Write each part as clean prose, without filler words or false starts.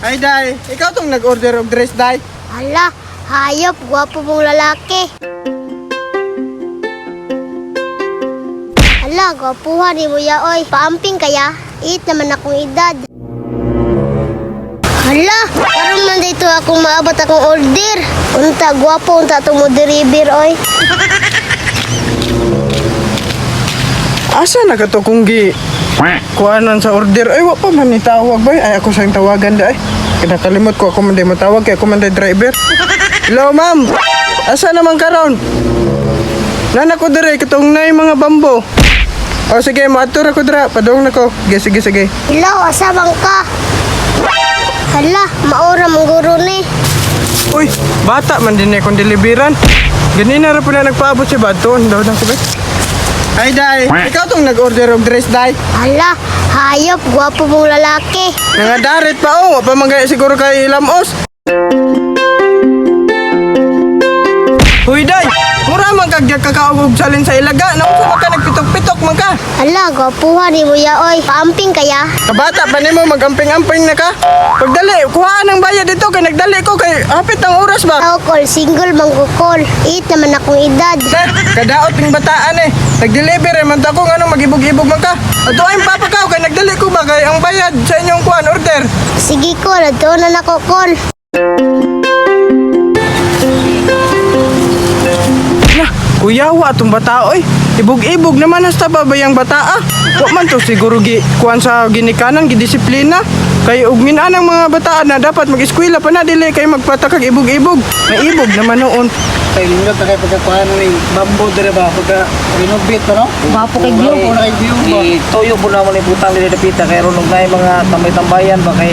Ay, Day. Ikaw tong nag-order of dress, Day. Hala, hayop, gwapo mong lalaki. Hala, gwapuhan ni mo ya, oy. Paamping kaya? Eat naman akong edad. Hala, karon man dito akong maabot akong order. Unta, gwapo, unta itong mo deliver, oy. Asa na ka to kung kuanan sa order? Ay, wa pa man ni tawag ba? Ay, ako sa tawagan da ay. Kinakalimot ko ako man di matawag kay ako man di driver. Hello, ma'am. Asa naman karon? Nana ko dire katong nay mga bambo. O sige, maatur ako dira. Padung na ko. Sige, sige. Hello, asa bang ka? Hala, maura mong guro ni. Uy, bata man din akong deliveran. Ganina ra po na nagpaabot si Bato. Daw na sabay. Ay, Day. Ikaw tong nag-order of dress, Day. Hala, hayop, gwapo mong lalaki. Nangadarit pa o. Pa magaya siguro kay Lamos. Uy, Day. Mura man kag kakaugog salin sa ilaga. Nauso ka nagpitok-pitok man ka. Hala, gwapuhan ni mo ya, oy. Paamping kaya? Kabata pa nimo magamping-amping na ka. Pagdali, kuhaan ang bayad dito kay nagdali ko kay hapit ang oras ba. Ako call, single manggukol. Eat naman akong edad. Sir, kadaot ng bataan eh. Nag-deliver man ta kung ano magibog-ibog man ka. Ato ay papa ka kay nagdali ko ba kay ang bayad sa inyong kuan order. Sige call, ato na nako call. Na, kuyawa atong bata oy. Ibog-ibog naman hasta ba bayang bata ah. Wa man to siguro kuan sa ginikanan gidisiplina. Kay ug minanang mga bataan na dapat mag-eskwela pa na dili kay magpatakag ibog-ibog. May ibog naman noon. Kay lingkod na kayo pagkakuhan ni bambo dire ba pagka renovate pa no? Gwapo kay view. Gwapo na kay view ba? Ituyo po naman yung butang nila dapita kay ron na yung mga tambay-tambayan ba kay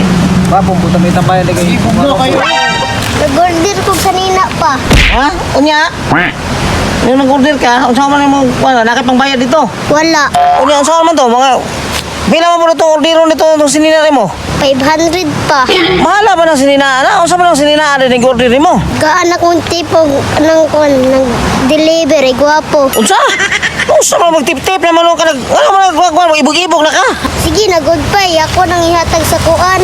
gwapo po tambay-tambayan na kay ibog na kayo. Nag-order ko kanina pa. Ha? Unya? Yung nag-order ka, unsa man mo wala nakipangbayad dito? Wala. Unya unsa man to mga Bila mo to orderon nito itong sininari mo? 500 pa. Mahala ba ng sininaan? Unsa man ang sininaan din order mo? Gaan akong tipo ng deliver, gwapo. Unsa? Unsa man magtip-tip naman ka nag wala mo ibog-ibog na ka? Sige, nag-goodbye. Ako nang ihatag sa kuan.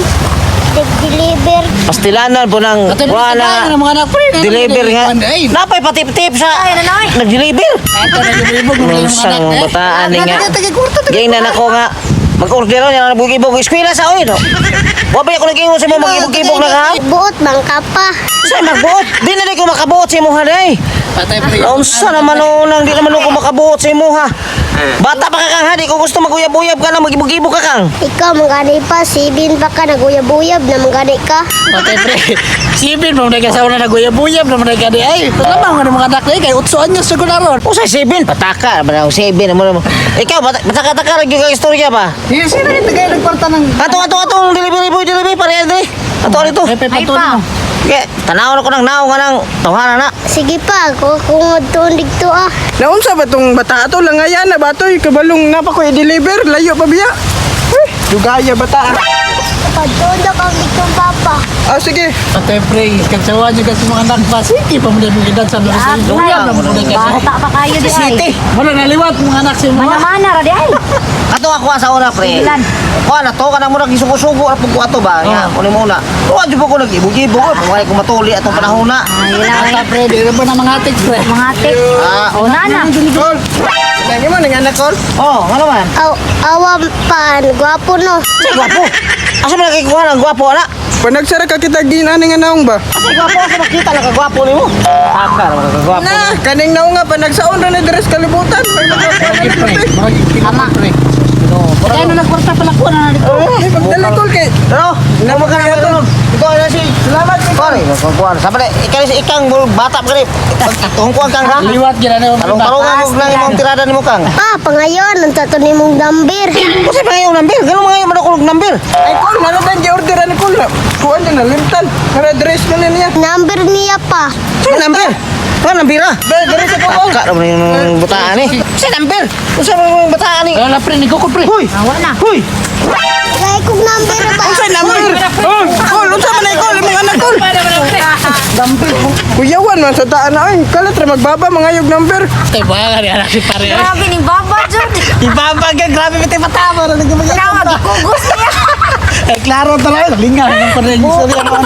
Deliver. Pastilanan po ng wala deliver nga. Napay patip-tip sa nag-deliver. Unsang bataan ni nga. Gay na nako nga. Mag-order niya nabug-ibog eskwela sa oy no. Wa ba ko nag-ingon sa mo mag-ibog-ibog na ka? Buot bang ka pa. Sa magbuot. Di na ko makabuot sa imo ha day. Unsa naman nang di naman ko makabuot sa imo ha. Bata pa ka kang ha, di ko gusto maguyab-uyab ka na mag-ibog-ibog ka kang. Ikaw mangani pa, 7 pa ka, naguyab-uyab na mangani ka. Patay pre, sipin mo na kasawa na naguyab-uyab naman na kadi ay. Lamang nga mga anak na kay 8 anyos sa gunaron. Usay 7 pataka ba 7 mo. Ikaw pataka-taka lagi ka istorya ba? Yes, sino yung tagay nagparta ng... Ato delivery pare Andre. Ato dito. Ay pa. Kaya tanaw ko nang naong nga nang tawhana na. Sige pa, ako kung doon dito ah. Naunsa ba tong bata ato langayan na batoy kabalong napa ko i-deliver layo pa biya. Uy, dugaya bata. Pagdoon na kang dito, papa. Ah sige. Patay pre, kasawa niyo kasi mga anak pa. Sige pa mo na mga edad sa mga sa Duyab na mo na kasi. Bata pa kayo di ay. City. Wala naliwat mga anak sa mga. Mana-mana ra di ay. Ato ako sa una pre. Ilan? Kuha na to ka na mo nagisugo-sugo at pagko ato ba? Ya, uli muna. Kuha di po ko nag-ibog-ibog pag ko matuli atong panahon na. Bata pre, di ba na mga atik pre. Mga atik. Ah, O nana. Call. Lagi mo ning anak call. oh, ano man? Awam pa, gwapo no. Say gwapo. Asa man nakikuha ng gwapo ana? Panagsara ka kita ginani nga naong ba? Asa gwapo asa makita na kagwapo nimo? Akar man kagwapo. Na, kaning naong nga panagsaon na ni dress kalibutan. May Maragi pre, maragi Ama. pre. Kaya na nagkwarta pala ko na dito. Ay, pagdali call kay. Ano? Namo ka na matulog. Ikaw na si. Salamat kay Pare, kuan. Sabi ikang bata pa kani. Tungkuan kang ha. Liwat gina na Tarong tarong lang imong tirada nimo kang. Pa, pangayon, ang tato ni mong dambir. Kasi pa yung number, ganun mga yung manakulog number. Ay call, ano ba yung order ni call? Kuan din na limtan. Para dress mo na niya. Number niya pa. Sa number? Ano number ah? Dress ako call. Kak naman yung bataan eh. Sa number? Usa mo yung bataan eh. Wala pre, ni ko pre. Huy! Awa na. Huy! Kaya kong number ba? Unsa number? Oh, call, unsa man ay call imong anak call? Kuyawan man sa taan na ay kalat ra magbaba mga yug number. Tay ba nga anak si pare. Grabe ning baba jud. Ibaba ka, grabe pati matama na nagmamagay. Tawag ikugos niya. Eh, klaro talaga. Linga. Ang pa rin yung istorya mo.